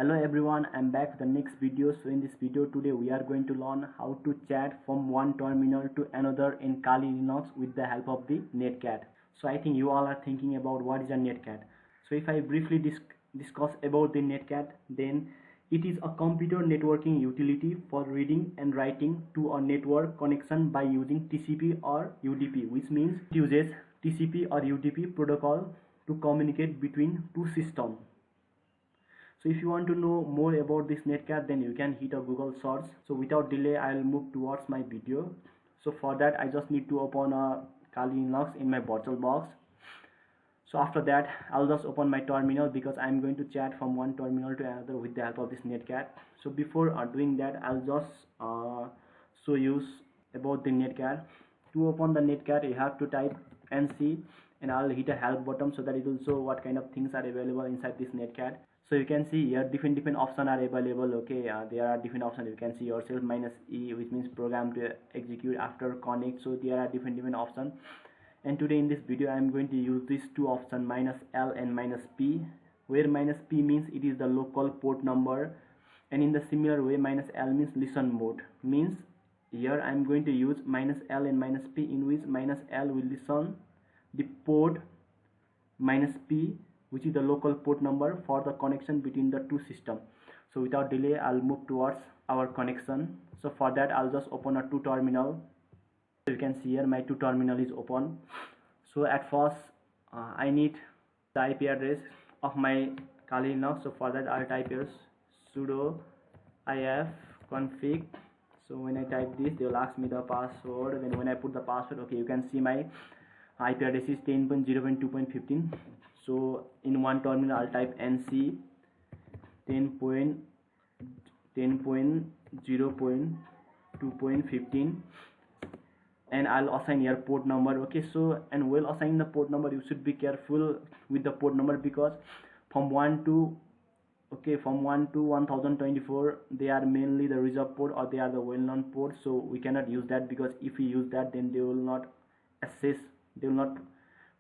Hello everyone, I'm back with the next video. So in this video today we are going to learn how to chat from one terminal to another in Kali Linux with the help of the Netcat. So I think you all are thinking about what is a Netcat. So if I briefly discuss about the Netcat, then it is a computer networking utility for reading and writing to a network connection by using TCP or UDP, which means it uses TCP or UDP protocol to communicate between two systems. So if you want to know more about this Netcat, then you can hit a Google search. So without delay, I'll move towards my video. So for that, I just need to open a Kali Linux in my VirtualBox. So after that, I'll just open my terminal because I'm going to chat from one terminal to another with the help of this Netcat. So before doing that, I'll just show you about the Netcat. To open the Netcat, you have to type NC and I'll hit a help button so that it will show what kind of things are available inside this Netcat. So you can see here different options are available. Okay, there are different options. You can see yourself -E, which means program to execute after connect. So there are different options, and today in this video I am going to use these two options, -L and -P, where -P means it is the local port number, and in the similar way -L means listen mode. Means here I am going to use -L and -P, in which -L will listen the port -P, which is the local port number for the connection between the two systems. So without delay, I'll move towards our connection. So for that, I'll just open a two terminal. So you can see here my two terminal is open. So at first I need the IP address of my Kali Linux. So for that, I'll type here sudo ifconfig. So when I type this, they will ask me the password. Then when I put the password, okay, you can see my IP address is 10.0.2.15. So in one terminal I'll type NC 10.0.2.15 and I'll assign here port number. Okay, so and while assigning the port number, you should be careful with the port number because from 1 to 1024 they are mainly the reserved port, or they are the well-known port. So we cannot use that, because if we use that, then they will not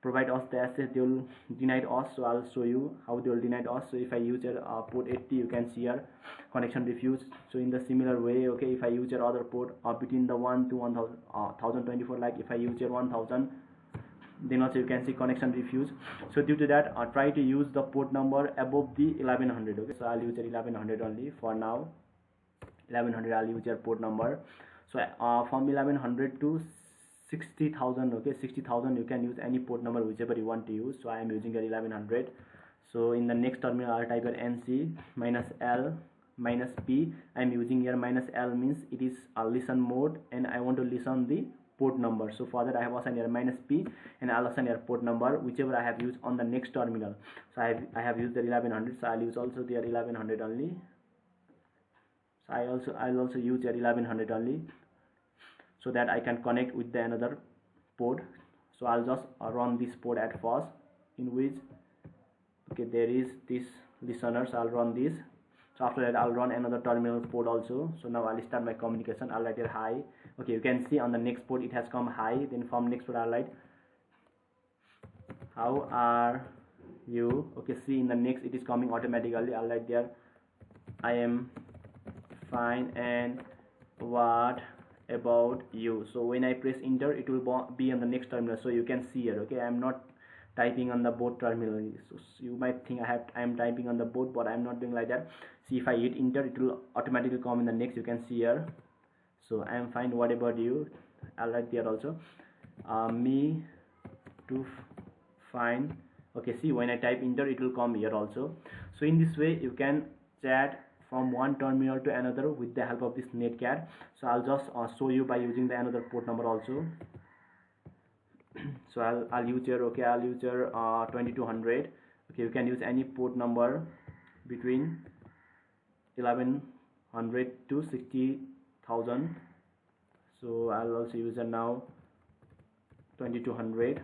provide us the access, they will deny us. So I'll show you how they will deny us. So if I use port 80, you can see here connection refused. So in the similar way, okay, if I use your other port between the 1 to 1024, like if I use your 1000, then also you can see connection refused. So due to that, try to use the port number above the 1100. Okay, so I'll use your 1100 only for now. 1100 I'll use your port number. So from 1100 to 60,000, okay, 60,000 you can use any port number whichever you want to use. So I am using your 1100. So in the next terminal I'll type your NC -L -P. I am using here -L means it is a listen mode and I want to listen the port number. So for that I have assigned here -P and I'll assign here port number whichever I have used on the next terminal. So I have used the 1100, so I'll use also the 1100 only. So I'll also use the 1100 only, so that I can connect with the another port. So I'll just run this port at first, in which okay there is this listener. So I'll run this. So after that I'll run another terminal port also. So now I'll start my communication. I'll write here hi. Okay, you can see on the next port it has come hi. Then from next port I'll write how are you. Okay, see in the next it is coming automatically. I'll write there I am fine and what about you. So when I press enter, it will be on the next terminal. So you can see here, okay, I am not typing on the both terminal. So you might think I am typing on the both, but I am not doing like that. See, if I hit enter, it will automatically come in the next. You can see here. So I am fine, what about you. I'll write there also me too fine. Okay, see when I type enter, it will come here also. So in this way you can chat from one terminal to another with the help of this Netcat. So I'll just show you by using the another port number also. So I'll use your 2200. Okay, you can use any port number between 1100 to 60,000. So I'll also use it now 2200.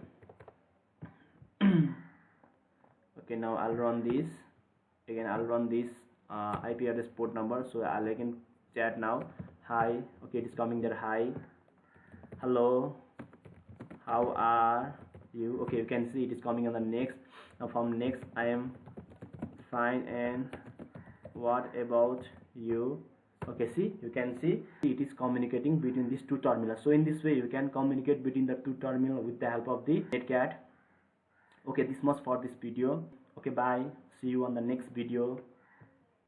Okay, now I'll run this again. I'll run this IP address port number. So I can chat now. Hi, okay, it is coming there. Hi, hello, how are you. Okay, you can see it is coming on the next. Now from next I am fine and what about you? Okay, see, you can see it is communicating between these two terminals. So in this way you can communicate between the two terminals with the help of the Netcat. Okay, this much for this video. Okay, bye, see you on the next video.